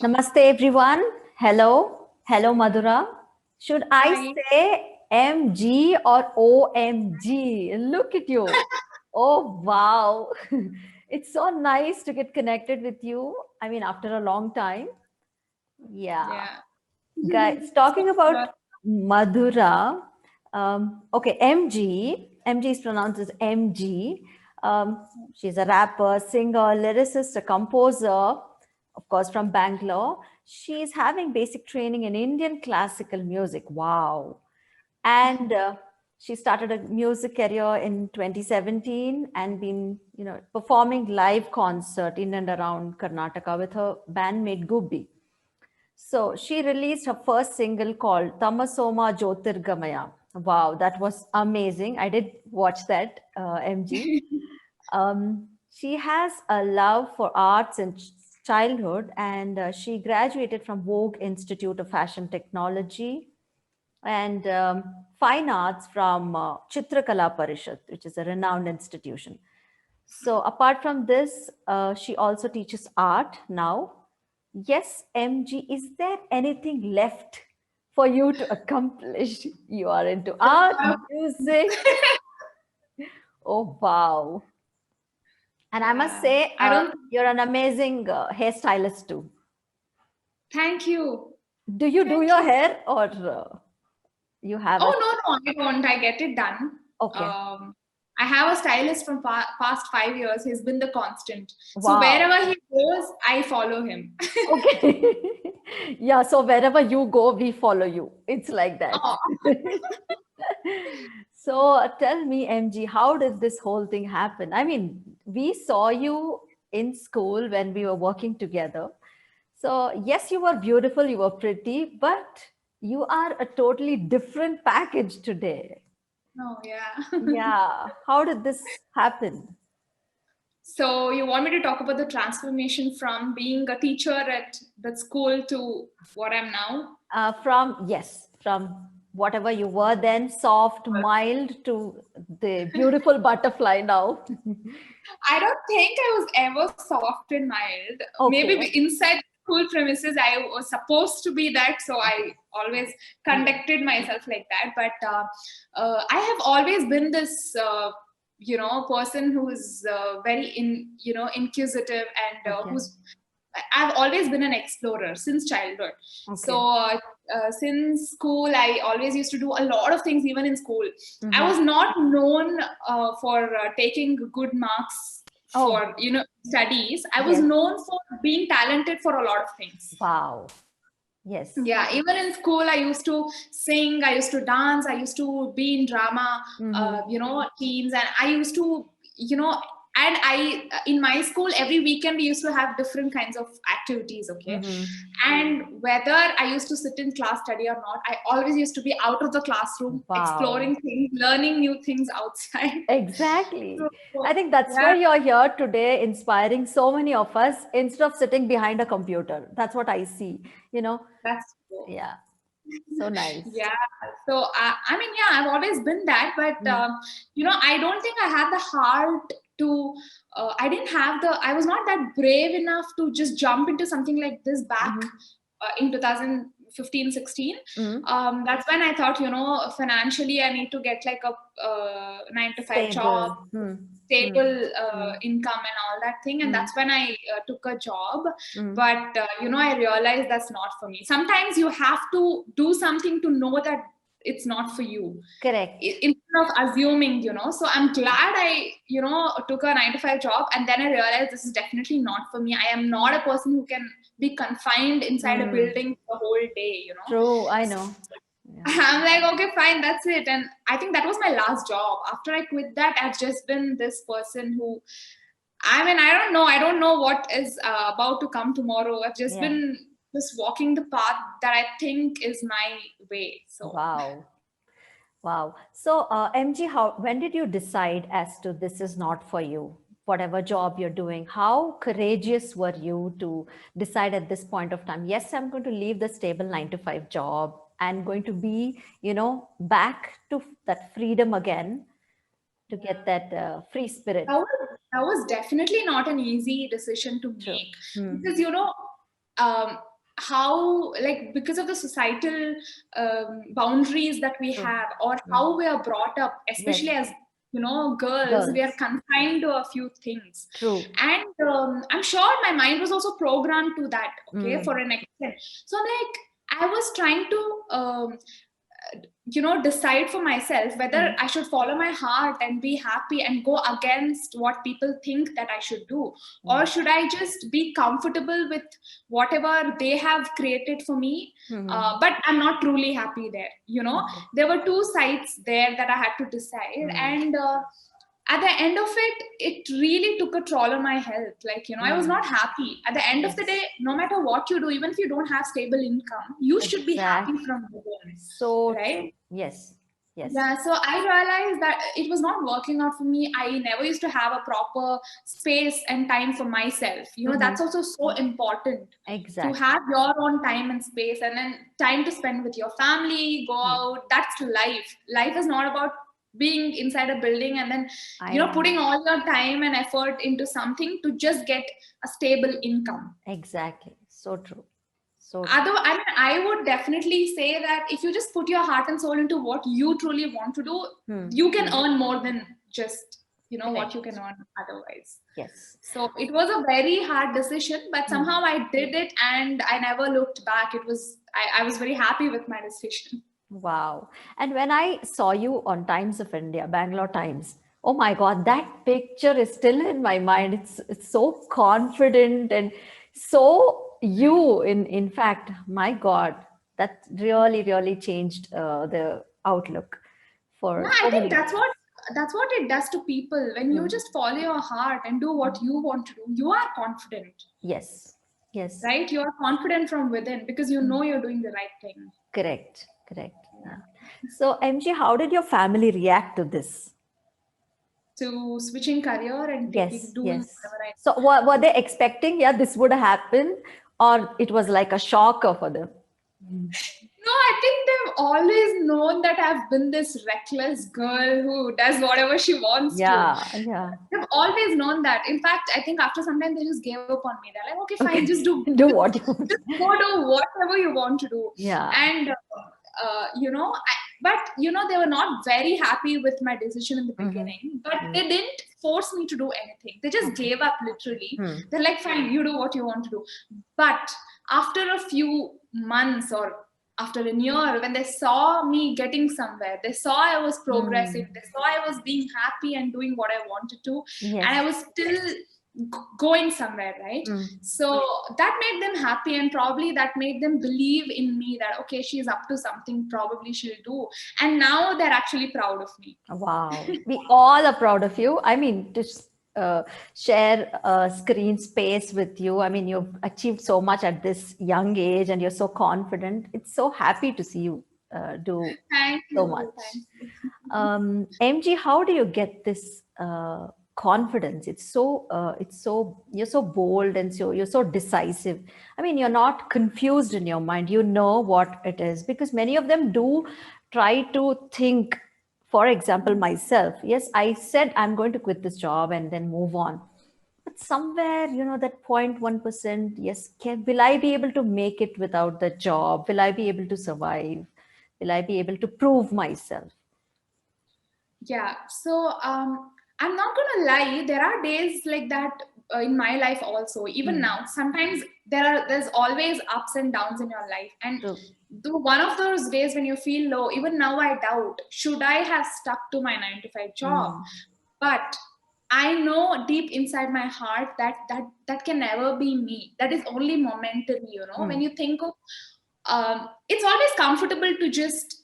Namaste, everyone. Hello. Hello, Madhura. Should I Hi. say MG or OMG? Look at you. Oh, wow. It's so nice to get connected with you. I mean, after a long time. Yeah. Yeah. Guys, So, talking about Madhura, okay, MG is pronounced as MG. She's a rapper, singer, lyricist, a composer, of course, from Bangalore. She's having basic training in Indian classical music. Wow. And she started a music career in 2017 and been, performing live concert in and around Karnataka with her bandmate Gubbi. So she released her first single called Tamasoma Jyotirgamaya. Wow, that was amazing. I did watch that, MG. She has a love for arts in childhood, and she graduated from Vogue Institute of Fashion Technology and Fine Arts from Chitrakala Parishad, which is a renowned institution. So apart from this, she also teaches art now. Yes, MG, is there anything left for you to accomplish? You are into art, music. Oh, wow. And I must yeah. say, I don't you're an amazing hairstylist too. thank you. Do you do Thank your you. hair or you have a... Oh, no, I don't. I get it done. Okay. Um, I have a stylist from past 5 years. He's been the constant. So Wow. wherever he goes, I follow him. Okay. Yeah, so wherever you go, we follow you. It's like that. Oh, So tell me, MG, how did this whole thing happen? I mean, we saw you in school when we were working together. So yes, you were beautiful, you were pretty, but you are a totally different package today. no, yeah. Yeah. How did this happen? So you want me to talk about the transformation from being a teacher at that school to what I'm now? From whatever you were then, soft, mild, to the beautiful butterfly now. I don't think I was ever soft and mild. Maybe Okay. inside school premises, I was supposed to be that, so I always Yeah. conducted myself like that. But I have always been this, person who is very inquisitive and Okay. who's I've always been an explorer since childhood. So Okay. since school, I always used to do a lot of things, even in school. I Hmm. was not known for taking good marks Oh, for studies. I was yes. known for being talented for a lot of things. Wow. Yes. Yeah, even in school, I used to sing, I used to dance, I used to be in drama, Mm-hmm. teams, and I used to, and in my school, every weekend we used to have different kinds of activities, okay? Mm-hmm. And whether I used to sit in class, study or not, I always used to be out of the classroom, Wow. exploring things, learning new things outside. Exactly. So, I think that's yeah, why you're here today, inspiring so many of us instead of sitting behind a computer. That's what I see. You know, that's true. yeah. So nice. Yeah. So I mean, yeah, I've always been that, but Mm-hmm. I don't think I had the heart to. I didn't have the. I was not that brave enough to just jump into something like this back in 2015, 16. Mm-hmm. That's when I thought, financially, I need to get like a 9 to 5 job, Stable. Mm-hmm. stable income and all that thing, and Mm-hmm. that's when I took a job. Mm-hmm. But I realized that's not for me. Sometimes you have to do something to know that it's not for you, Correct. instead of assuming. So I'm glad I took a 9 to 5 job, and then I realized this is definitely not for me. I am not a person who can be confined inside a Mm. building the whole day. True, I know. Yeah. I'm like, okay, fine, that's it. And I think that was my last job. After I quit that, I've just been this person who, I mean, I don't know what is about to come tomorrow. I've just Yeah. been just walking the path that I think is my way. So, Wow. Wow. So, MG, when did you decide as to this is not for you? Whatever job you're doing, how courageous were you to decide at this point of time? Yes, I'm going to leave the stable 9 to 5 job and going to be, back to that freedom again to get yeah. that free that spirit. was, that was definitely not an easy decision to True. make Hmm. because, um, how, like, because of the societal boundaries that we True. have, or Mm. how we are brought up, especially Yes. as girls, we are Girls. confined to a few things. True. And I'm sure my mind was also programmed to that, okay, for Mm. an extent. So like I was trying to decide for myself whether Mm. I should follow my heart and be happy and go against what people think that I should do, or Mm. should I just be comfortable with whatever they have created for me, Mhm. but I'm not truly happy there. Okay. There were two sides there that I had to decide. Mm. And at the end of it, it really took a toll on my health. Like, I was Mm. not happy. At the end of the Yes. day, no matter what you do, even if you don't have stable income, you should be happy Exactly. from within, So true. right? Yes. Yes. Yeah, so I realized that it was not working out for me. I never used to have a proper space and time for myself. Mhm. That's also so important, to Exactly. have your own time and space, and then time to spend with your family, go Mm. out. That's life. Life is not about being inside a building and then, I know. putting all your time and effort into something to just get a stable income. Exactly. So true. So true. Although, I mean, I would definitely say that if you just put your heart and soul into what you truly want to do, Hmm. you can earn more than just, what Correct. you can earn otherwise. Yes. So it was a very hard decision, but Hmm. somehow I did it and I never looked back. I was very happy with my decision. Wow. And when I saw you on Times of India, Bangalore Times, oh my God, that picture is still in my mind. It's so confident and so you. In fact, my God, that really really changed the outlook Yeah, for I so think many. that's what it does to people. When you Hmm. just follow your heart and do what you want to do, you are confident, Yes. Yes. right? You are confident from within because you know you're doing the right thing. Correct. Correct. So, MG, how did your family react to this? To switching career and Yes, doing yes. whatever I. So, were they expecting, yeah, this would happen, or it was like a shocker for them? No, I think they've always known that I've been this reckless girl who does whatever she wants to. Yeah, yeah. They've always known that. In fact, I think after some time they just gave up on me. They're like, okay, fine, Okay. just do, Do what you want. just go do whatever you want to do. Yeah. And but they were not very happy with my decision in the Mhm. beginning. But they didn't force me to do anything. They just Okay. gave up literally. Hmm. They're like, fine, you do what you want to do. But after a few months or after a year, when they saw me getting somewhere, they saw I was progressing, they saw I was being happy and doing what I wanted to, and I Yes. was still going somewhere, right? Hmm. So that made them happy, and probably that made them believe in me that, okay, she's up to something, probably she'll do. And now they're actually proud of me. Wow. We all are proud of you. I mean, to share screen space with you. I mean, you've achieved so much at this young age and you're so confident. It's so happy to see you do Thank so you. much. Thank you. MG, how do you get this confidence? It's so you're so bold and so you're so decisive. I mean, you're not confused in your mind. You know what it is, because many of them do try to think. For example, myself, yes, I said I'm going to quit this job and then move on. But somewhere, that 0.1%, yes, will I be able to make it without the job? Will I be able to survive? Will I be able to prove myself? Yeah. So I'm not gonna lie. There are days like that in my life also. Even Hmm. now, sometimes there's always ups and downs in your life, and True. one of those days when you feel low. Even now, I doubt, should I have stuck to my 9 to 5 job? Mm. But I know deep inside my heart that that can never be me. That is only momentary. When Mm. you think of, it's always comfortable to just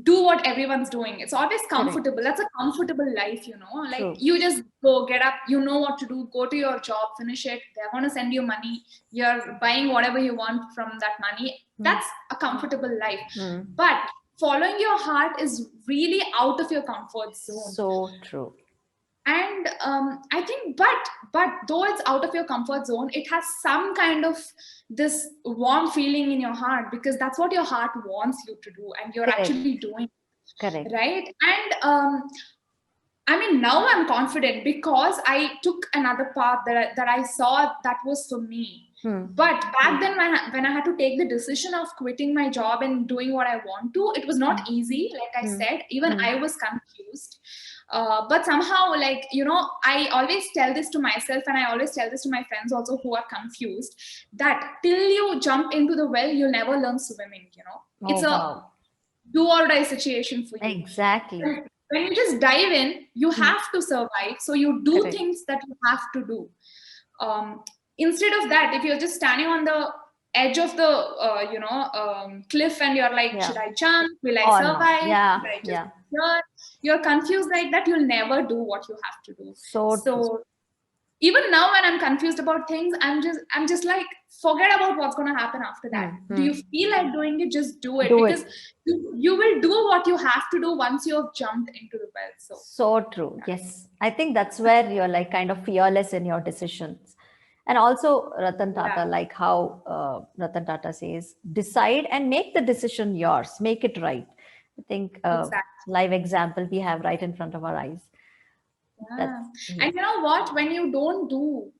do what everyone's doing. It's always comfortable. Correct. That's a comfortable life. Like, True. you just go, get up, you know what to do, go to your job, finish it. They're going to send you money. You're buying whatever you want from that money. That's a comfortable life. Mm. But following your heart is really out of your comfort zone. So true. And I think, but though it's out of your comfort zone, it has some kind of this warm feeling in your heart, because that's what your heart wants you to do, and you're Correct. actually doing, Correct. right? And I mean, now I'm confident because I took another path that I saw that was for me. But back then, when I had to take the decision of quitting my job and doing what I want to, it was not easy. Like I said, even I was confused. But somehow, like, I always tell this to myself, and I always tell this to my friends also who are confused, that till you jump into the well, you'll never learn swimming. It's a do or die situation for you. Exactly. When you just dive in, you have to survive. So you do things that you have to do. Instead of that, if you're just standing on the edge of the cliff and you're like, should I jump? Will I survive? Yeah. Will I just you're confused like that, you'll never do what you have to do. So even now when I'm confused about things, I'm just like, forget about what's going to happen after that. Do you feel like doing it? Just do it, because you will do what you have to do once you have jumped into the well. So true. Yes, I think that's where you're like kind of fearless in your decisions. And also Ratan Tata, like how Ratan Tata says, decide and make the decision yours, make it right. I think live example we have right in front of our eyes. And you know what, when you don't do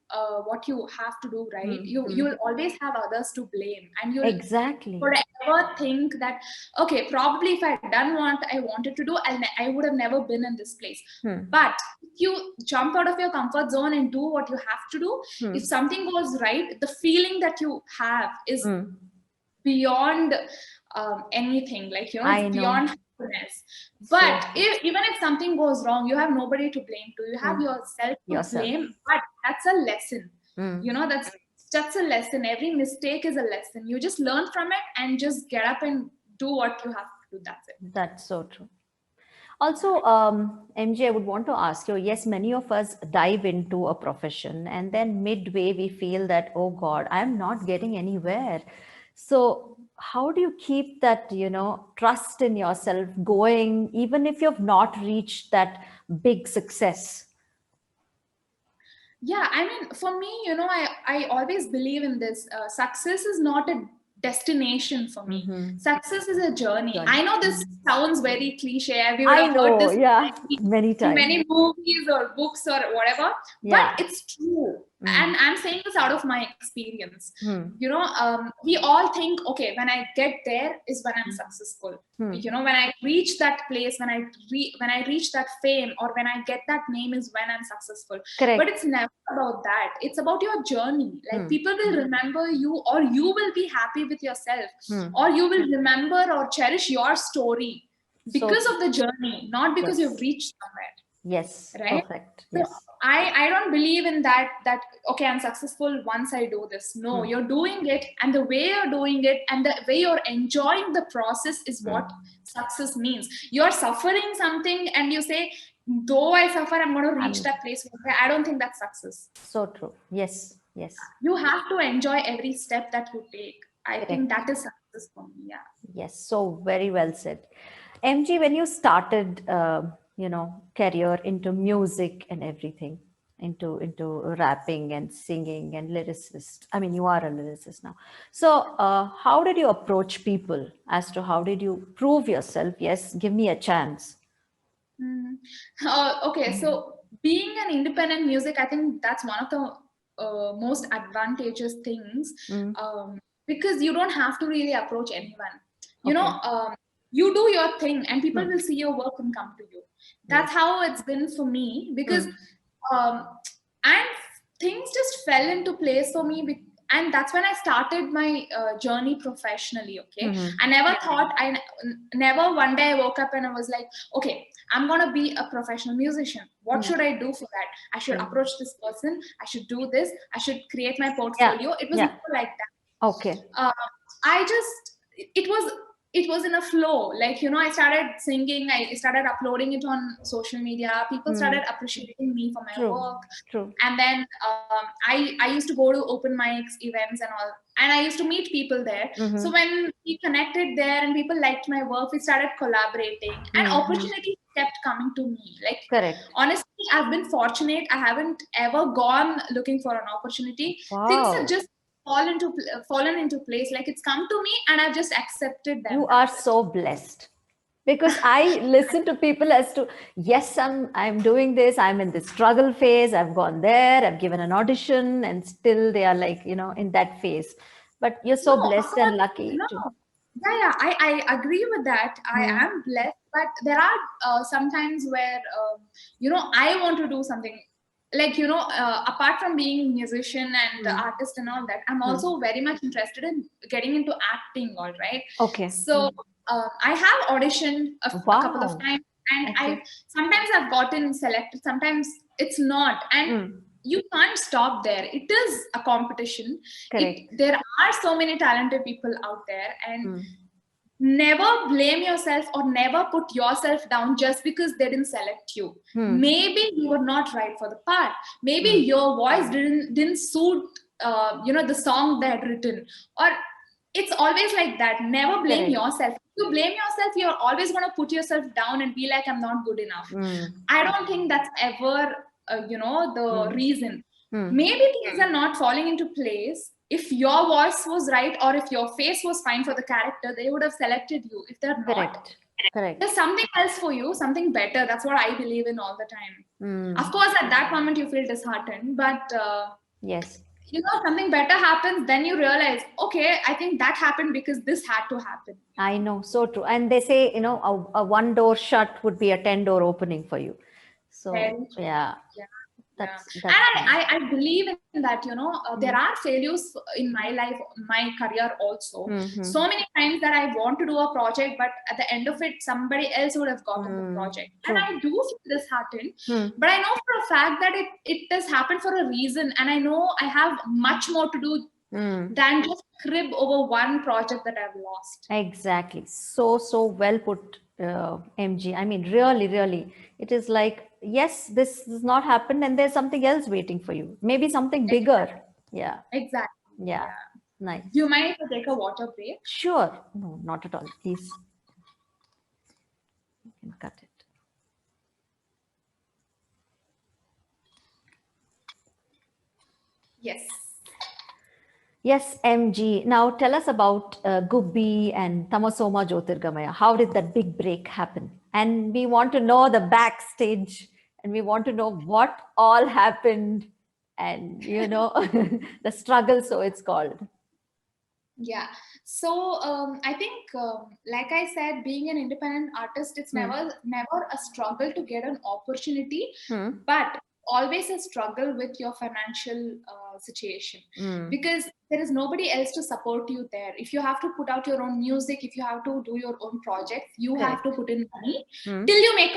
what you have to do, right, you will always have others to blame, and you'll forever think that, okay, probably if I had done what I wanted to do, I would have never been in this place. But if you jump out of your comfort zone and do what you have to do, if something goes right, the feeling that you have is beyond anything, like, it's beyond happiness. But even if something goes wrong, you have nobody to blame to. You have yourself to blame. But that's a lesson. That's a lesson. Every mistake is a lesson. You just learn from it and just get up and do what you have to do. That's it. That's so true. Also, MJ, I would want to ask you, yes, many of us dive into a profession and then midway we feel that, oh God, I'm not getting anywhere. So how do you keep that, trust in yourself going, even if you've not reached that big success? Yeah, I mean, for me, I always believe in this. Success is not a destination for me. Success is a journey. I know this sounds very cliche. We would have heard this many times, in many movies or books or whatever, but it's true. And I'm saying this out of my experience. We all think, okay, when I get there is when I'm successful. When I reach that place, when I reach that fame, or when I get that name is when I'm successful. But it's never about that. It's about your journey. Like, people will remember you, or you will be happy with yourself, or you will remember or cherish your story because of the journey, not because you've reached somewhere. Yes. Right. Perfect. So yes. I don't believe in that okay, I'm successful once I do this. No, you're doing it, and the way you're doing it and the way you're enjoying the process is what success means. You're suffering something and you say, though I suffer, I'm going to reach that place. I don't think that's success. So true. Yes. Yes. You have to enjoy every step that you take. I think that is success for me. Yeah. Yes. So very well said. MG, when you started, career into music and everything, into rapping and singing and lyricist. I mean, you are a lyricist now. So how did you approach people as to how did you prove yourself? Yes, give me a chance. Okay, so being an independent music, I think that's one of the most advantageous things, because you don't have to really approach anyone. You do your thing and people will see your work and come to you. That's how it's been for me, because and things just fell into place for me, and that's when I started my journey professionally. Okay, I never thought, never one day I woke up and I was like, okay, I'm gonna be a professional musician. What should I do for that? I should approach this person, I should do this, I should create my portfolio. It was never like that. Okay. It was in a flow. Like, I started singing, I started uploading it on social media. People started appreciating me for my work. And then I used to go to open mics, events and all. And I used to meet people there. So when we connected there and people liked my work, we started collaborating. And opportunities kept coming to me. Like, honestly, I've been fortunate. I haven't ever gone looking for an opportunity. Things have just fallen into place. Like, it's come to me and I've just accepted them. You are so blessed. Because I listen to people as to, yes, I'm doing this, I'm in this struggle phase, I've gone there, I've given an audition, and still they are like, in that phase. But you're so No, of blessed and course, lucky no. to. Yeah, I agree with that. I Hmm. am blessed, but there are sometimes where I want to do something like apart from being musician and Hmm. artist and all that, I'm Hmm. also very much interested in getting into acting. All right, Okay. so I have auditioned a couple of Wow. times, and Okay. I've gotten selected. Sometimes it's not, and Hmm. you can't stop there. It is a competition. Correct. There are so many talented people out there, and Hmm. never blame yourself or never put yourself down just because they didn't select you. Hmm. Maybe you were not right for the part. Maybe Hmm. your voice didn't suit the song they had written. Or it's always like that. Never blame Correct. yourself. If you blame yourself, you're always going to put yourself down and be like, I'm not good enough. Hmm. I don't think that's ever the Hmm. reason. Hmm. Maybe things are not falling into place. If your voice was right or if your face was fine for the character, they would have selected you. If they're not, Correct. Correct. there's something else for you, something better. That's what I believe in all the time. Hmm. Of course, at that moment you feel disheartened, but Yes. something better happens. Then you realize, okay, I think that happened because this had to happen. I know, so true. And they say, a one door shut would be a 10-door opening for you. So, Very true. yeah, Yeah. Yeah. that's And nice. I believe in that, there Mm. are failures in my life, my career also. Mm-hmm. So many times that I want to do a project, but at the end of it, somebody else would have gotten the project. And True. I do feel disheartened, Hmm. but I know for a fact that it has happened for a reason. And I know I have much more to do Mm. than just crib over one project that I've lost. Exactly. So well put, MG. I mean, really, really. It is like, yes, this has not happened, and there's something else waiting for you. Maybe something bigger. Yeah. Exactly. Yeah. Yeah. Nice. Do you mind if I take a water break? Sure. No, not at all. Please, you can cut it. Yes. Yes, MG. Now tell us about Gubbi and Tamasoma Jyotirgamaya. How did that big break happen? And we want to know the backstage, and we want to know what all happened, and the struggle, so it's called. Yeah. So I think, like I said, being an independent artist, it's Hmm. never a struggle to get an opportunity, Hmm. but always a struggle with your financial situation, Hmm. because there is nobody else to support you there. If you have to put out your own music, if you have to do your own projects, you have Correct. to put in money Hmm. till you make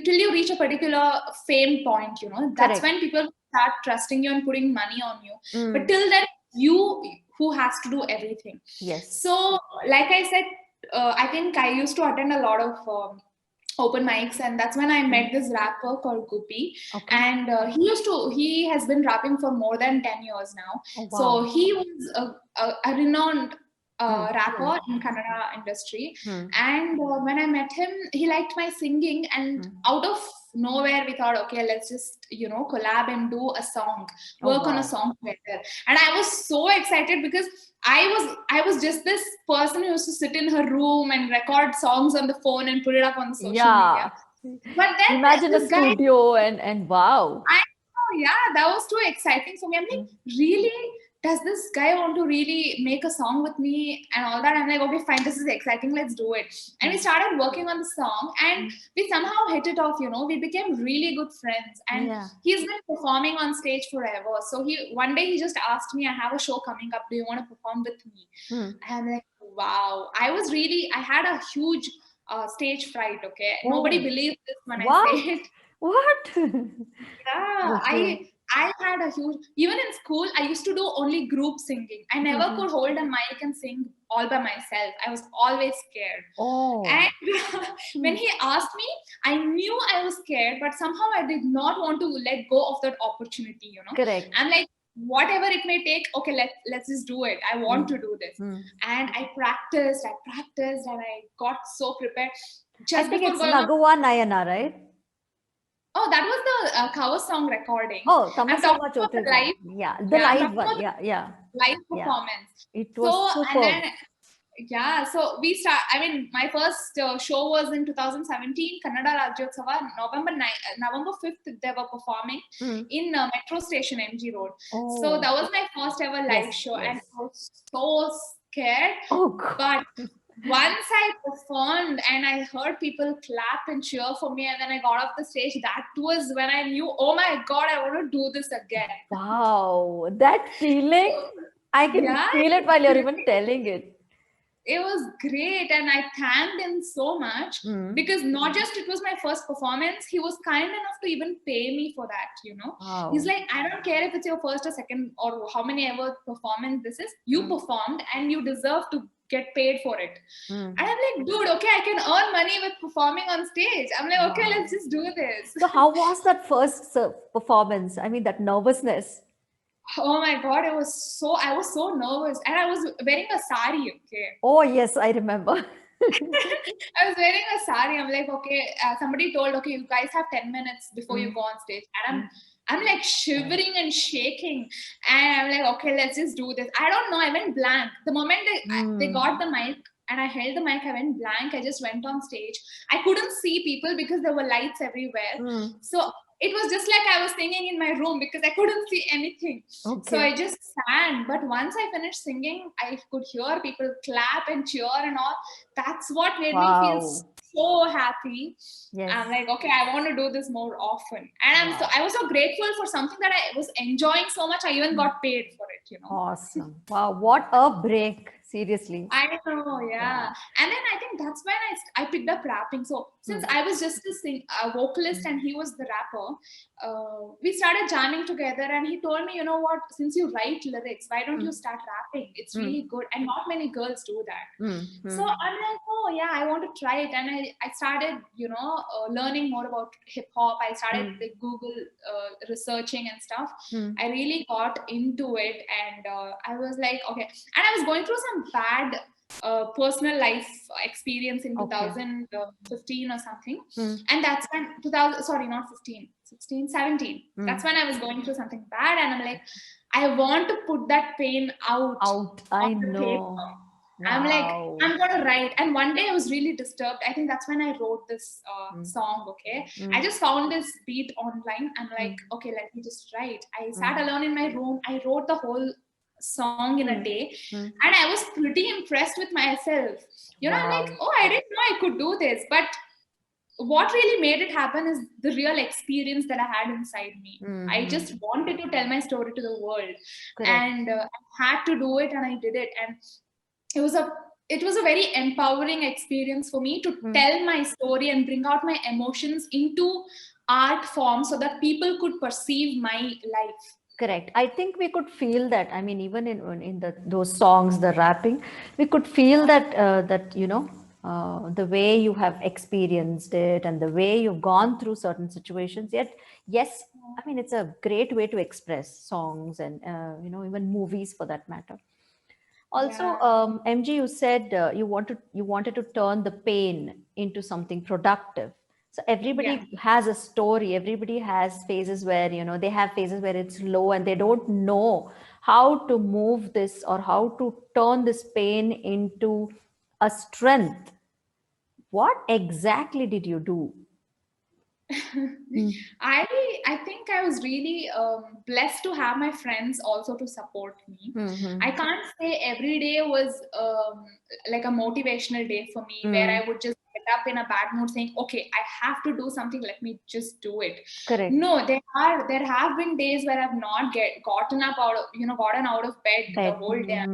till you reach a particular fame point. That's Correct. when people start trusting you and putting money on you. But Hmm. till then, you who has to do everything. Yes. So, like I said, I think I used to attend a lot of open mics, and that's when I met this rapper called Guppy. Okay. And he has been rapping for more than 10 years now. Oh, So wow. he was a renowned Hmm. rapper in Kannada industry. Hmm. And when I met him, he liked my singing, and Hmm. out of nowhere we thought, okay, let's just collab and do a song, Oh, work on a wow. song together. And I was so excited because I was just this person who used to sit in her room and record songs on the phone and put it up on the social Yeah. media. But then Imagine a this guy, studio and wow. I know, yeah, that was too exciting for me. I'm like, really? Does this guy want to really make a song with me and all that? I'm like, okay, fine, this is exciting, let's do it. And we started working on the song, and we somehow hit it off, we became really good friends. And Yeah. he's been performing on stage forever. So one day he just asked me, I have a show coming up, do you want to perform with me? Hmm. And I'm like, wow. I had a huge stage fright, okay? Nobody Oh, believes this when I what? say it. What? Yeah, Okay. I had a huge, even in school, I used to do only group singing. I never Mhm. could hold a mic and sing all by myself. I was always scared. Oh. And when Hmm. he asked me, I knew I was scared, but somehow I did not want to let go of that opportunity. Correct. I'm like, whatever it may take, okay, let's just do it. I want to do this. Hmm. And I practiced, and I got so prepared. I Just think before it's going on, Naguva Nayana, right? oh, that was the cover song recording. Oh, I'm talking Tamasoma about the Jyotirgamaya. live. Yeah, the Yeah, I'm live talking one. about Yeah, yeah, the live yeah. performance. It So, was and then superb. Yeah, so we start. I mean, my first show was in 2017, Kannada Rajyotsava, November 5th. They were performing Mm. in Metro Station, MG Road. So Oh, that was my first ever live yes, show, and yes. I was so scared. Oh, God. But once I performed and I heard people clap and cheer for me, and then I got off the stage, that was when I knew, oh my God, I want to do this again. Wow, that feeling, I can Yeah, feel it while you're even telling it. it was great, and I thanked him so much Mm. because not just it was my first performance, he was kind enough to even pay me for that. He's Wow. like, I don't care if it's your first or second or how many ever performance this is, you Mm. performed and you deserve to get paid for it. Mm. And I'm like, dude, okay, I can earn money with performing on stage. I'm like, okay, Wow. let's just do this. So how was that first performance? I mean, that nervousness. Oh my God, I was so nervous, and I was wearing a sari, okay. Oh, yes, I remember. I was wearing a sari. I'm like, okay, somebody told, okay, you guys have 10 minutes before you Mm. go on stage. And I'm like shivering and shaking. And I'm like, okay, let's just do this. I don't know. I went blank. The moment they Mm. got the mic and I held the mic, I went blank. I just went on stage. I couldn't see people because there were lights everywhere. Mm. So it was just like I was singing in my room because I couldn't see anything. So Okay. I just sang. But once I finished singing, I could hear people clap and cheer and all. That's what made me feel Wow. so happy. Yes. I'm like, okay, I want to do this more often. And Wow. I was so grateful for something that I was enjoying so much. I even got paid for it. Awesome. Wow, what a break. Seriously. I know, yeah. And then I think that's when I picked up rapping. So since I was just a vocalist and he was the rapper, we started jamming together. And he told me, you know what? Since you write lyrics, why don't you start rapping? It's really good, and not many girls do that. So I'm like, oh yeah, I want to try it. And I started, learning more about hip hop. I started like Google researching and stuff. I really got into it, and I was like, okay. And I was going through some bad personal life experience in 2015 or something. And that's when 2000, sorry, not 15, 16, 17. That's when I was going through something bad, and I'm like, I want to put that pain out I on the know. paper. Wow. I'm like, I'm gonna write. And one day I was really disturbed. I think that's when I wrote this song. Okay, I just found this beat online. I'm like, okay, let me just write. I sat alone in my room. I wrote the whole song in a day, and I was pretty impressed with myself. I'm like, oh, I didn't know I could do this. But what really made it happen is the real experience that I had inside me. I just wanted to tell my story to the world. Correct. And I had to do it, and I did it. And it was a very empowering experience for me to tell my story and bring out my emotions into art form so that people could perceive my life. Correct. I think we could feel that. I mean, even in those songs, the rapping, we could feel that the way you have experienced it and the way you've gone through certain situations. Yet, yes, I mean, it's a great way to express songs and even movies for that matter. Also, MG, you said you wanted to turn the pain into something productive. So everybody has a story. Everybody has phases where they have phases where it's low and they don't know how to move this or how to turn this pain into a strength. What exactly did you do? I think I was really blessed to have my friends also to support me. I can't say every day was like a motivational day for me where I would just get up in a bad mood saying, okay, I have to do something, let me just do it. Correct. No, there have been days where I've not gotten out of bed the whole day.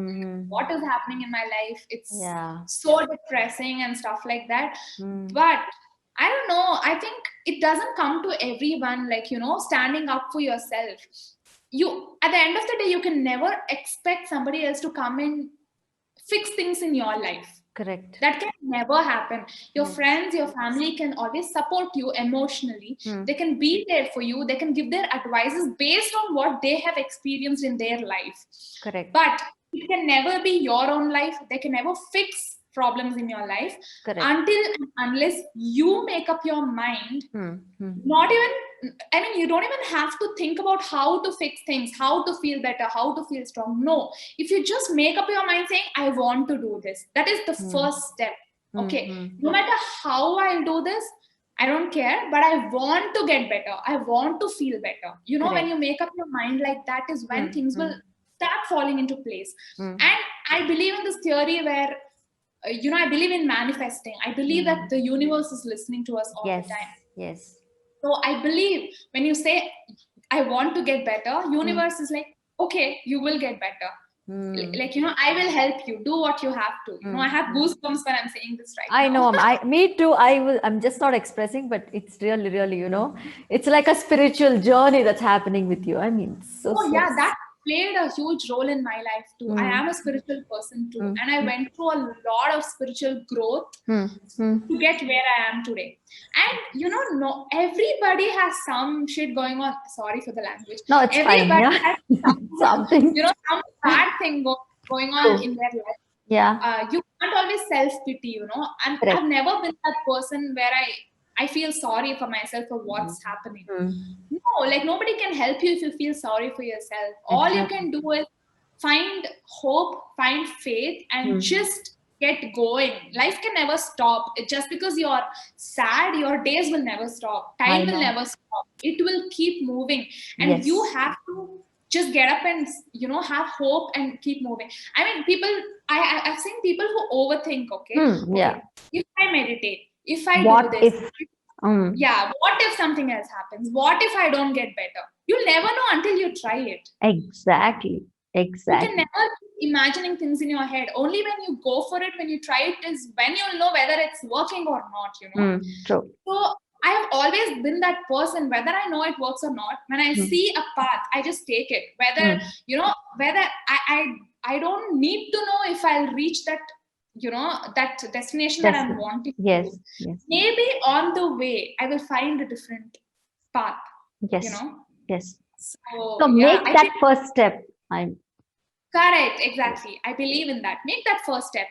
What is happening in my life? It's so depressing and stuff like that. But I don't know. I think it doesn't come to everyone, like, standing up for yourself. At the end of the day, you can never expect somebody else to come and fix things in your life. Correct. That can never happen. Your friends, your family can always support you emotionally. They can be there for you. They can give their advices based on what they have experienced in their life. Correct. But it can never be your own life. They can never fix problems in your life Correct. until and unless you make up your mind. Not even, I mean, you don't even have to think about how to fix things, how to feel better, how to feel strong. No, if you just make up your mind saying, I want to do this, that is the first step. Okay, no matter how I'll do this, I don't care, but I want to get better. I want to feel better. You know, Correct. when you make up your mind like that is when things will start falling into place. And I believe in this theory where, you know, I believe in manifesting. I believe that the universe is listening to us all Yes. the time. Yes. So I believe when you say, I want to get better, universe is like, okay, you will get better. Like, you know, I will help you do what you have to. You know, I have goosebumps when I'm saying this right I now. know. Me too. I'm just not expressing, but it's really, really, you know, it's like a spiritual journey that's happening with you. I mean, so, Oh so. yeah, that played a huge role in my life too. I am a spiritual person too, and I went through a lot of spiritual growth to get where I am today. And you know, no, everybody has some shit going on. Sorry for the language. No, it's Everybody fine. Yeah. has Something. you know, some bad thing going on in their life. Yeah. You can't always self-pity, you know. And Correct. I've never been that person where I feel sorry for myself for what's happening. No, like nobody can help you if you feel sorry for yourself. All you can do is find hope, find faith, and just get going. Life can never stop. Just because you're sad, your days will never stop. Time will never stop. It will keep moving. And you have to just get up and, you know, have hope and keep moving. I mean, people, I've seen people who overthink, okay, if I meditate, if I do this, yeah, what if something else happens? What if I don't get better? You'll never know until you try it. Exactly. You can never keep imagining things in your head. Only when you go for it, when you try it, is when you'll know whether it's working or not, you know. True. So I have always been that person, whether I know it works or not. When I see a path, I just take it. Whether, you know, whether I don't need to know if I'll reach that, you know, that destination that I'm wanting to. Maybe on the way I will find a different path. You know. So make that first step. Correct, exactly. I believe in that. Make that first step.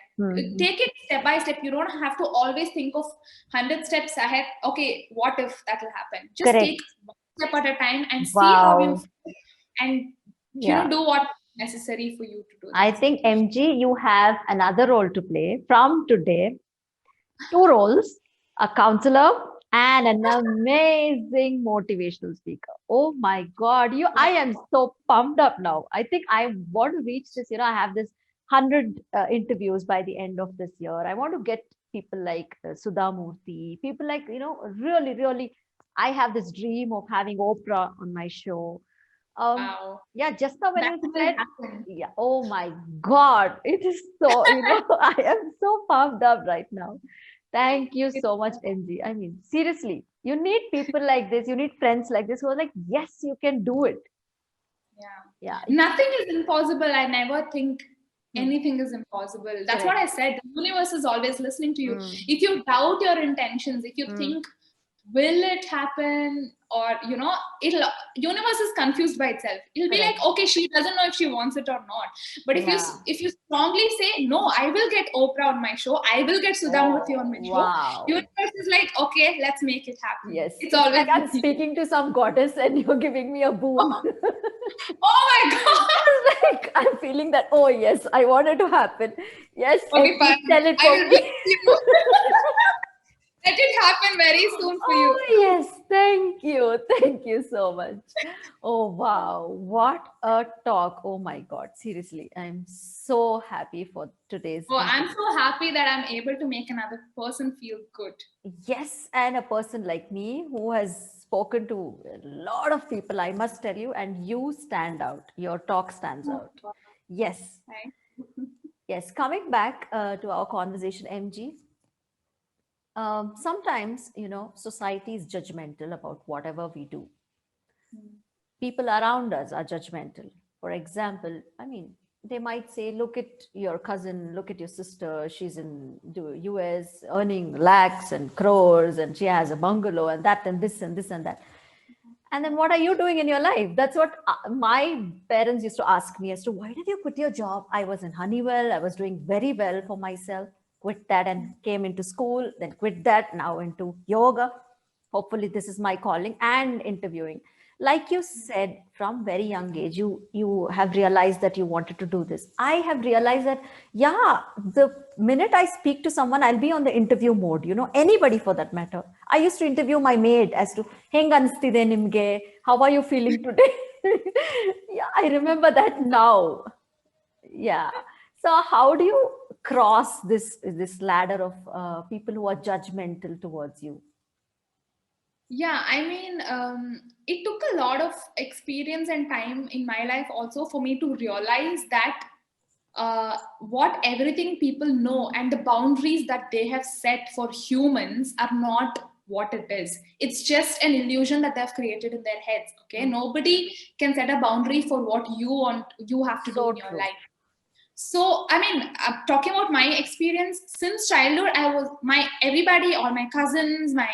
Take it step by step. You don't have to always think of 100 steps ahead. Okay, what if that will happen? Just take one step at a time and see how you feel, and you know, do what necessary for you to do. I think MG, you have another role to play from today. 2 roles: a counselor and an amazing motivational speaker. Oh my God, I am so pumped up now. I think I want to reach this, you know, I have this 100 interviews by the end of this year. I want to get people like Sudha Murthy, people like, you know, really, really, I have this dream of having Oprah on my show. Wow. Yeah, just now when you said, oh my God, it is so, you know, I am so pumped up right now. Thank you so much, MG. I mean, seriously, you need people like this. You need friends like this who are like, yes, you can do it. Yeah. Nothing is impossible. I never think anything is impossible. That's what I said. The universe is always listening to you. If you doubt your intentions, if you think, will it happen, or you know, universe is confused by itself. It'll be like, okay, she doesn't know if she wants it or not. But if you strongly say, no, I will get Oprah on my show, I will get Sudha Murthy on my show, universe is like, okay, let's make it happen. It's always like I'm speaking to some goddess and you're giving me a boon. Oh my God. Like, I'm feeling that, oh yes, I want it to happen. Yes, okay, fine. Tell it for me. Let it happen very soon for you. Oh, yes. Thank you. Thank you so much. Oh, wow. What a talk. Oh, my God. Seriously, I'm so happy for today's. Oh, I'm so happy that I'm able to make another person feel good. Yes. And a person like me who has spoken to a lot of people, I must tell you, and you stand out. Your talk stands out. Yes. Yes. Coming back to our conversation, MG. Sometimes, you know, society is judgmental about whatever we do. People around us are judgmental. For example, I mean, they might say, look at your cousin, look at your sister. She's in the US earning lakhs and crores, and she has a bungalow and that and this and this and that. And then what are you doing in your life? That's what my parents used to ask me as to, why did you quit your job? I was in Honeywell. I was doing very well for myself. quit that and came into school, then quit that, now into yoga. Hopefully this is my calling, and interviewing. Like you said, from very young age, you have realized that you wanted to do this. I have realized that, yeah, the minute I speak to someone, I'll be on the interview mode, anybody for that matter. I used to interview my maid as to, "Heng anstide nimge, how are you feeling today?" Yeah, I remember that now. Yeah. So how do you cross this ladder of people who are judgmental towards you? Yeah, I mean, it took a lot of experience and time in my life also for me to realize that what everything people know and the boundaries that they have set for humans are not what it is. It's just an illusion that they've created in their heads. Okay, nobody can set a boundary for what you have to do So in your true. life. So I mean, talking about my experience since childhood, I was my everybody, all my cousins, my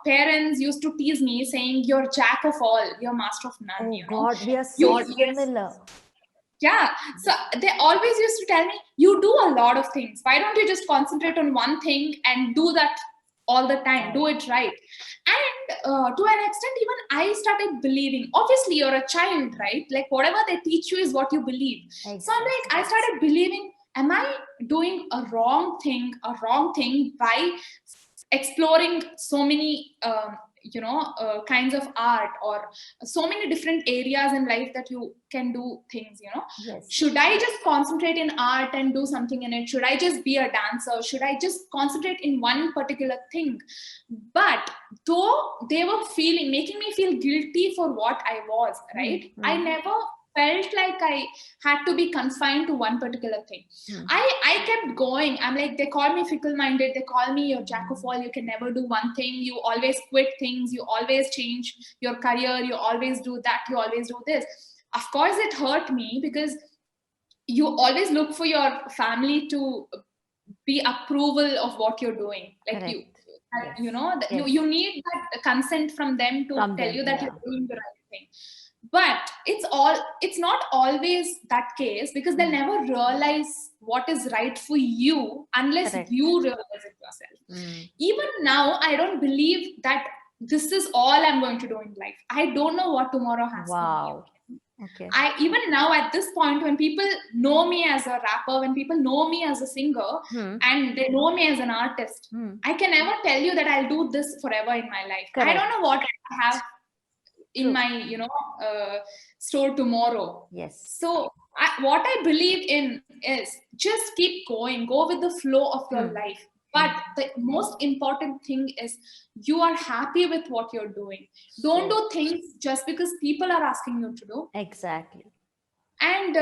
parents used to tease me saying, "You're jack of all, you're master of none." Oh You know, God, we are you so always, similar. yeah. So they always used to tell me, "You do a lot of things. Why don't you just concentrate on one thing and do that all the time? Do it right." And to an extent, even I started believing. Obviously, you're a child, right? Like whatever they teach you is what you believe. So I'm like, Exactly. I started believing. Am I doing a wrong thing by exploring so many kinds of art, or so many different areas in life that you can do things, Yes. should I just concentrate in art and do something in it? Should I just be a dancer? Should I just concentrate in one particular thing? But though they were making me feel guilty for what I was, right, I never felt like I had to be confined to one particular thing. I kept going. I'm like, they call me fickle minded, they call me your jack of all, you can never do one thing, you always quit things, you always change your career, you always do that, you always do this. Of course it hurt me, because you always look for your family to be approval of what you're doing, like Correct. Yes. you Yes. need that consent from them to From tell them, you that yeah. you're doing the right thing. But it's not always that case, because they'll never realize what is right for you unless Correct. you realize it yourself. Even now, I don't believe that this is all I'm going to do in life. I don't know what tomorrow has for me. Wow. Okay. I even now at this point, when people know me as a rapper, when people know me as a singer, and they know me as an artist, I can never tell you that I'll do this forever in my life. I Correct. don't know what I have in True. my store tomorrow. Yes. So what I believe in is just keep going, go with the flow of your life. But the most important thing is you are happy with what you're doing. Don't do things just because people are asking you to do. Exactly. And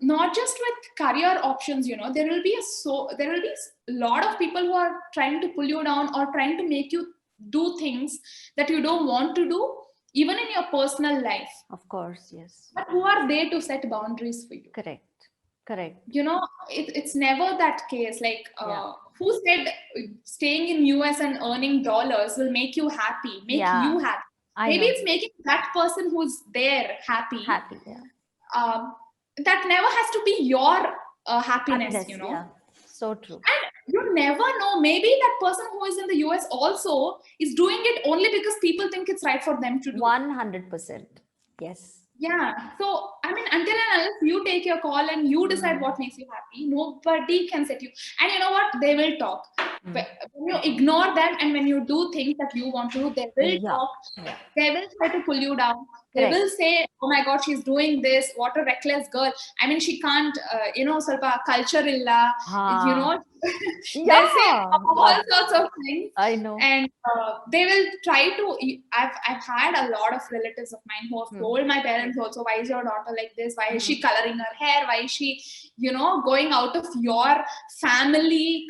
not just with career options, there will be a lot of people who are trying to pull you down or trying to make you do things that you don't want to do, even in your personal life. Of course, yes. But who are they to set boundaries for you? Correct. Correct. It's never that case. Like, Yeah. who said staying in US and earning dollars will make you happy, make Yeah. you happy? I Maybe know. it's making that person who's there happy. Happy, yeah. That never has to be your happiness, Yeah. So true. And you never know. Maybe that person who is in the US also is doing it only because people think it's right for them to do. 100%. Yes. Yeah. So, I mean, until and unless you take your call and you decide what makes you happy, nobody can set you. And you know what? They will talk. When you ignore them and when you do things that you want to do, they will talk. Yeah. They will try to pull you down. They Correct. will say, "Oh my God, she's doing this. What a reckless girl. I mean, she can't, salpa culture illa." They'll say all sorts of things. I know. And they will try to. I've had a lot of relatives of mine who have told my parents also, "Why is your daughter like this? Why is she coloring her hair? Why is she, going out of your family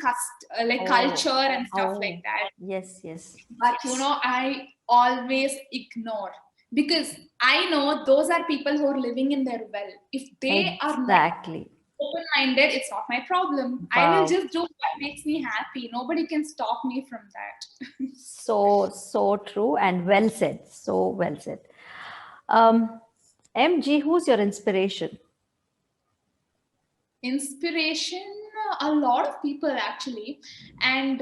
culture and stuff like that?" Yes, yes. But I always ignore, because I know those are people who are living in their well. If they are not open-minded, it's not my problem. I will just do what makes me happy. Nobody can stop me from that. So true and well said. So well said. MG, who's your inspiration? Inspiration? a lot of people actually, and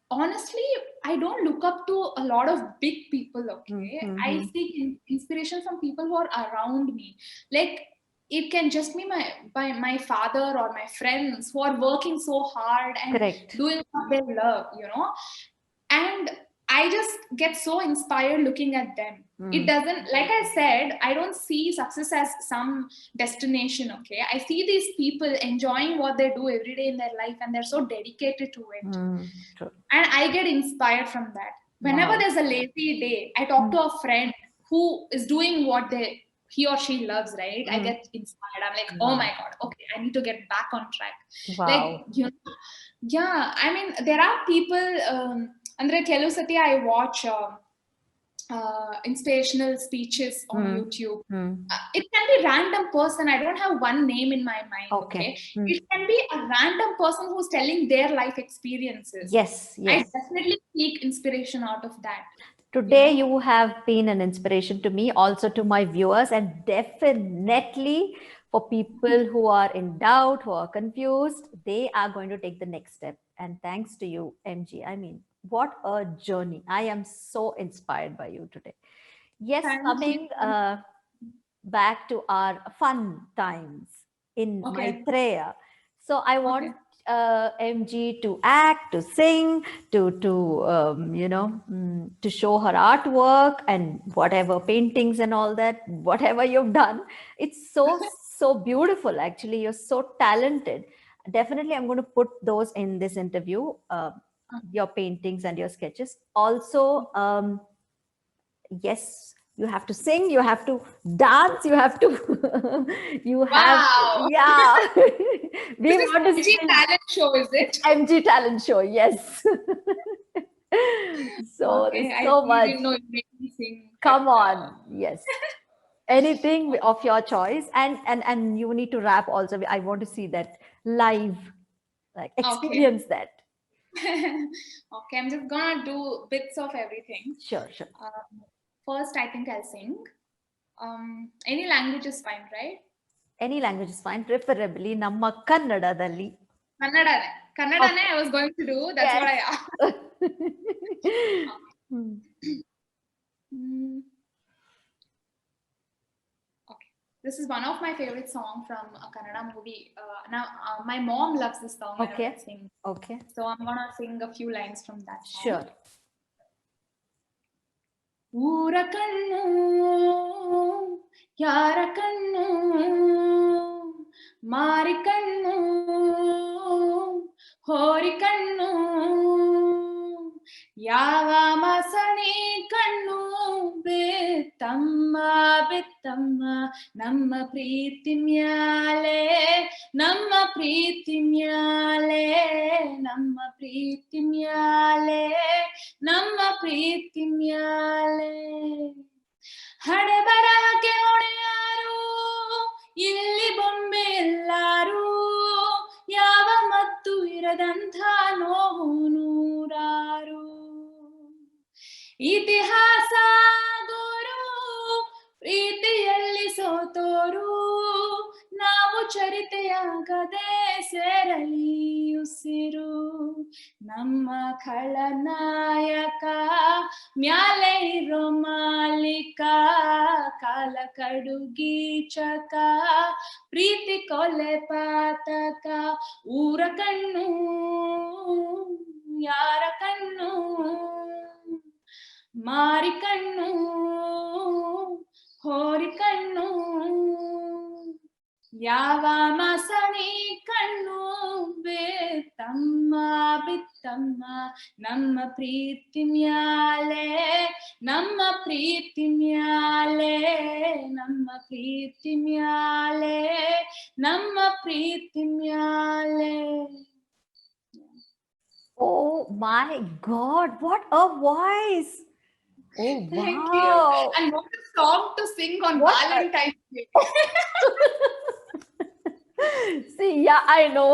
honestly, I don't look up to a lot of big people. Okay, I seek inspiration from people who are around me. Like it can just be my father or my friends who are working so hard and Correct. doing what they love, and I just get so inspired looking at them. It doesn't, like I said, I don't see success as some destination. Okay, I see these people enjoying what they do every day in their life, and they're so dedicated to it, True. and I get inspired from that. Whenever Wow. there's a lazy day, I talk to a friend who is doing what he or she loves, right? I get inspired. I'm like, oh my god, okay, I need to get back on track. Wow. Like, yeah, I mean, there are people, andre ಕೆಲವು ಸತಿ I watch inspirational speeches on YouTube. It can be random person. I don't have one name in my mind. Okay. It can be a random person who's telling their life experiences. Yes. I definitely seek inspiration out of that. Today you have been an inspiration to me, also to my viewers, and definitely for people who are in doubt, who are confused, they are going to take the next step. And thanks to you, MG. I mean, what a journey. I am so inspired by you today. Yes, coming back to our fun times in Maitreya. So I want MG to act, to sing, to to show her artwork and whatever paintings and all that, whatever you've done. It's so beautiful. Actually, you're so talented. Definitely, I'm going to put those in this interview. Your paintings and your sketches. Also, yes, you have to sing, you have to dance, you have to have yeah. We want to MG talent show, is it? MG talent show, yes. So there's so much. Didn't know you made me sing. Come on, yes. Anything of your choice, and you need to rap also. I want to see that live, like experience that. Okay, I'm just gonna do bits of everything. Sure. First, I think I'll sing. Any language is fine, right? Any language is fine, preferably namma kannadadalli. Kannadane I was going to do. That's what I asked. Okay. This is one of my favorite songs from a Kannada movie. Now, my mom loves this song. Okay. I sing. Okay. So I'm gonna sing a few lines from that song. Sure. ಊರ ಕಣ್ಣು ಯಾರ ಕಣ್ಣು ಮಾರಿ ಕಣ್ಣು ಹೋರಿ ಕಣ್ಣು ಯಾವ ಮಸಣಿ ಕಣ್ಣು ಬೆತ್ತಮ್ಮ ಬೆತ್ತಮ್ಮ ನಮ್ಮ ಪ್ರೀತಿ ಮ್ಯಾಲೆ ನಮ್ಮ ಪ್ರೀತಿ ಮ್ಯಾಲೆ ನಮ್ಮ ಪ್ರೀತಿ ಮ್ಯಾಲೆ ನಮ್ಮ ಪ್ರೀತಿ ಮ್ಯಾಲೆ ಹಣೆ ಬರಹಕ್ಕೆ ಹೊಣೆಯಾರು ಇಲ್ಲಿ ಬೊಂಬೆ ಎಲ್ಲಾರು ಯಾವ ಮತ್ತು ಇರದಂಥ ನೋವು ನೂರಾರು ಇತಿಹಾಸ ಗೋರು ಪ್ರೀತಿಯಲ್ಲಿ ಸೋತೋರು ನಾವು ಚರಿತೆಯಾಗದೆ ಸೇರಲಿ ಉಸಿರು ನಮ್ಮ ಖಳನಾಯಕ ಮ್ಯಾಲೆ ಇರೋ ಮಾಲಿಕ ಕಾಲ ಕಡುಗೀಚಕ ಪ್ರೀತಿ ಕೊಲೆ ಪಾತಕ ಊರ ಕಣ್ಣು ಯಾರ ಕಣ್ಣು ಮಾರಿ ಕಣ್ಣು ಹೋರಿ ಕಣ್ಣು ಯಾವ ಮಸಣಿ ಕಣ್ಣು ಬೆತ್ತಮ್ಮ ಬಿತ್ತಮ್ಮ ನಮ್ಮ ಪ್ರೀತಿ ಮ್ಯಾಲೆ ನಮ್ಮ ಪ್ರೀತಿ ಮ್ಯಾಲೆ ನಮ್ಮ ಪ್ರೀತಿ ಮ್ಯಾಲೆ ನಮ್ಮ ಪ್ರೀತಿ ಮ್ಯಾಲೆ. Oh my God, what a voice! Oh, Thank wow. you. And what a song to sing on Valentine's Day. See, yeah, I know.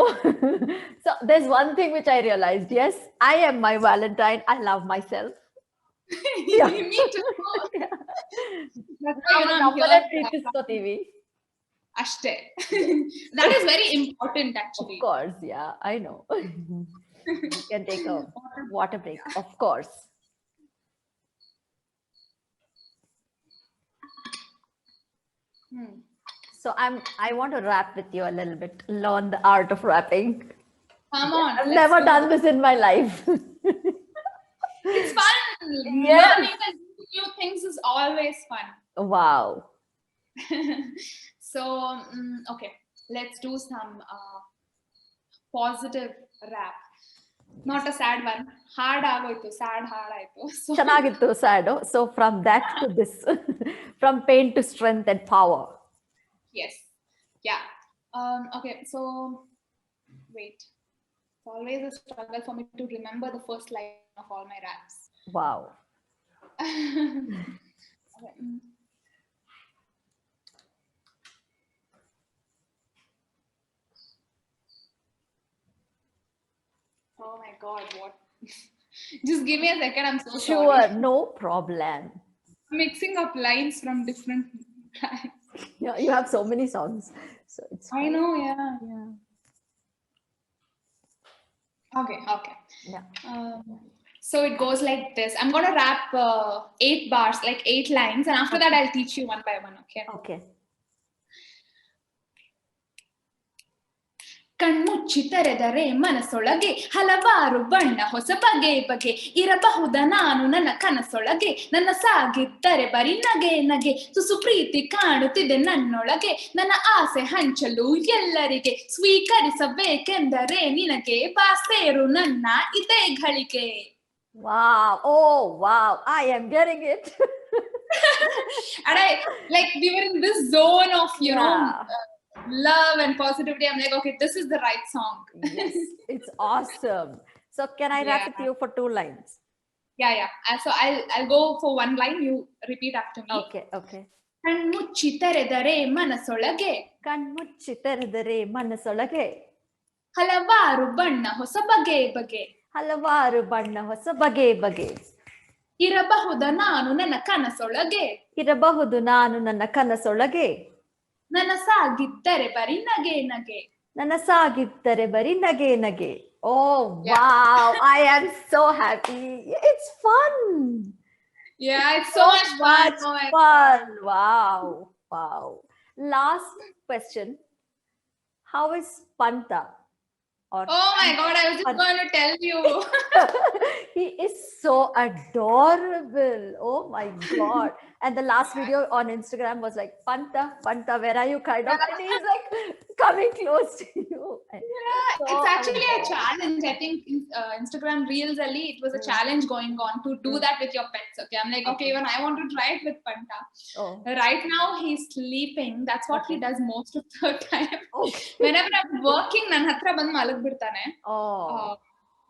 So there's one thing which I realized. Yes, I am my Valentine. I love myself. Me too. That's why, I'm here. Ashte. That is very important Of actually. course, yeah, I know. You can take a water break, of course. So I want to rap with you a little bit, learn the art of rapping. Come on. I've let's never do done it. this in my life. It's fun. Yes. Learning and new things is always fun. Wow. So, okay, let's do some positive rap. Not a sad one. Hard agoitu. Sad hard aito. So, Chanagittu, Sado. So from that to this, from pain to strength and power. yes. Yeah. Okay, so wait. It's always a struggle for me to remember the first line of all my raps. Wow. Okay, Oh my god, what? Just give me a second, I'm so Sure, sorry. no problem. Mixing up lines from different lines. Yeah, you have so many songs. So it's I know, yeah. Yeah. Okay. Yeah. So it goes like this. I'm gonna rap 8 bars, like 8 lines, and after that I'll teach you one by one, okay? Okay. ಕಣ್ಮುಚ್ಚಿ ತೆರೆದರೆ ಮನಸ್ಸೊಳಗೆ ಹಲವಾರು ಬಣ್ಣ ಹೊಸ ಬಗೆ ಬಗೆ ಇರಬಹುದ ನಾನು ನನ್ನ ಕನಸೊಳಗೆ ನನ್ನ ಸಾಗಿದ್ದರೆ ಬರೀ ನಗೆ ನಗೆ ತುಸು ಪ್ರೀತಿ ಕಾಣುತ್ತಿದೆ ನನ್ನೊಳಗೆ ನನ್ನ ಆಸೆ ಹಂಚಲು ಎಲ್ಲರಿಗೆ ಸ್ವೀಕರಿಸಬೇಕೆಂದರೆ ನಿನಗೆ ಬಾಸೇರು ನನ್ನ ಇದೇ ಘಳಿಗೆ. Wow. Oh, wow. I am getting it. And I, like, we were in this zone of, you know, Yeah. love and positivity. I'm like, okay, this is the right song. Yes, it's awesome. So can I rap Yeah. with you for 2 lines? Yeah. So I'll go for one line. You repeat after me. Okay. ಕಣ್ಮುಚ್ಚಿ ತೆರೆದರೆ ಮನಸ್ಸೊಳಗೆ ಕಣ್ಮುಚ್ಚಿ ತೆರೆದರೆ ಮನಸ್ಸೊಳಗೆ ಹಲವಾರು ಬಣ್ಣ ಹೊಸ ಬಗೆ ಬಗೆ ಹಲವಾರು ಬಣ್ಣ ಹೊಸ ಬಗೆ ಬಗೆ ಇರಬಹುದ ನಾನು ನನ್ನ ಕನಸೊಳಗೆ ಇರಬಹುದು ನಾನು ನನ್ನ ಕನಸೊಳಗೆ ನನಸಾಗಿದ್ದರೆ ಬರೀ ನಗೆ ನಗೆ ನನಸಾಗಿದ್ದರೆ ಬರೀ ನಗೆ ನಗೆ. Oh, wow. I am so happy. It's fun. Yeah, it's so much fun. Oh my Fun. Wow. Last question. How is Panta? Or Oh my god, I was just going to tell you. he is so adorable. Oh my god. And the last video on Instagram was like, Panta, where are you? Kind of. And he's like coming close to you. Yeah, So it's actually a adorable. challenge. I think Instagram Reels Ali, it was a challenge going on to do that with your pets. Okay, I'm like, okay, even I want to try it with Panta. Oh, Right now he's sleeping. That's what he does most of the time. okay. Whenever I'm working, nan hatra band malagbiಡ್ತಾನೆ. Oh.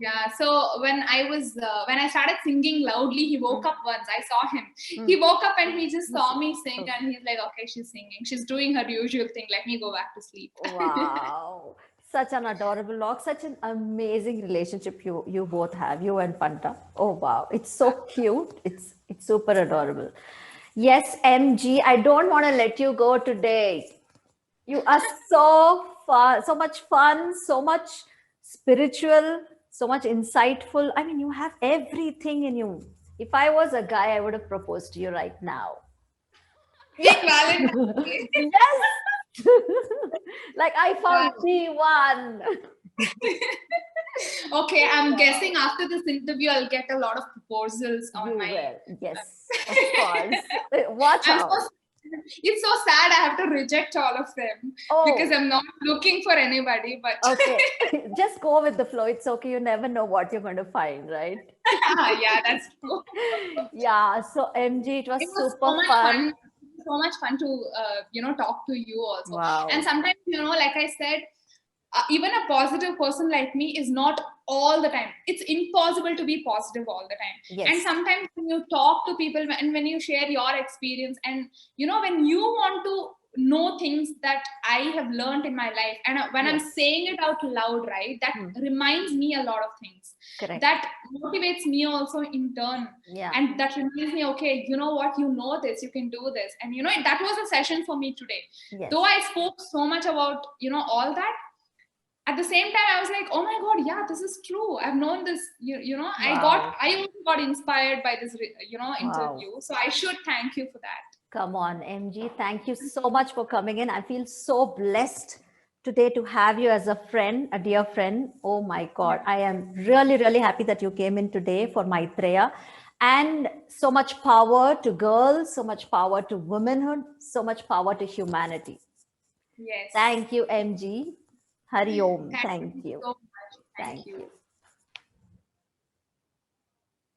Yeah, so when I started singing loudly, he woke up once. I saw him. He woke up and he just saw me sing, and he's like, okay, she's singing. She's doing her usual thing. Let me go back to sleep. Wow. Such an adorable dog, such an amazing relationship you both have, you and Panta. Oh wow, it's so cute. It's super adorable. Yes, MG, I don't want to let you go today. You are so fun, so much fun, so much spiritual, so much insightful. I mean, you have everything in you. If I was a guy, I would have proposed to you right now. Big Valentine's Day. Yes. Like I found the one. Okay, I'm guessing after this interview, I'll get a lot of proposals on You my. will. Yes, of course. Watch I'm out. it's so sad. I have to reject all of them because I'm not looking for anybody. But Okay, just go with the flow. It's okay. You never know what you're going to find, right? yeah, that's true. Yeah. So MG, it was It was super so much fun. so much fun to talk to you also. Wow. And sometimes, like I said, even a positive person like me is not all the time. It's impossible to be positive all the time. Yes. And sometimes when you talk to people and when you share your experience and when you want to know things that I have learned in my life, and when I'm saying it out loud, right, that reminds me a lot of things. Correct. That motivates me also in turn. Yeah. And that reminds me, okay, you know what, you know this, you can do this. And that was a session for me today. Yes. Though I spoke so much about all that, at the same time I was like, oh my god, yeah, this is true, I've known this. Wow. I also got inspired by this interview. So I should thank you for that. Come on, MG. Thank you so much for coming in. I feel so blessed today to have you as a friend, a dear friend. Oh my God. I am really, really happy that you came in today for Maitreya. And so much power to girls, so much power to womanhood, so much power to humanity. Yes. Thank you, MG. Hari Om. Thank you. So much. Thank you.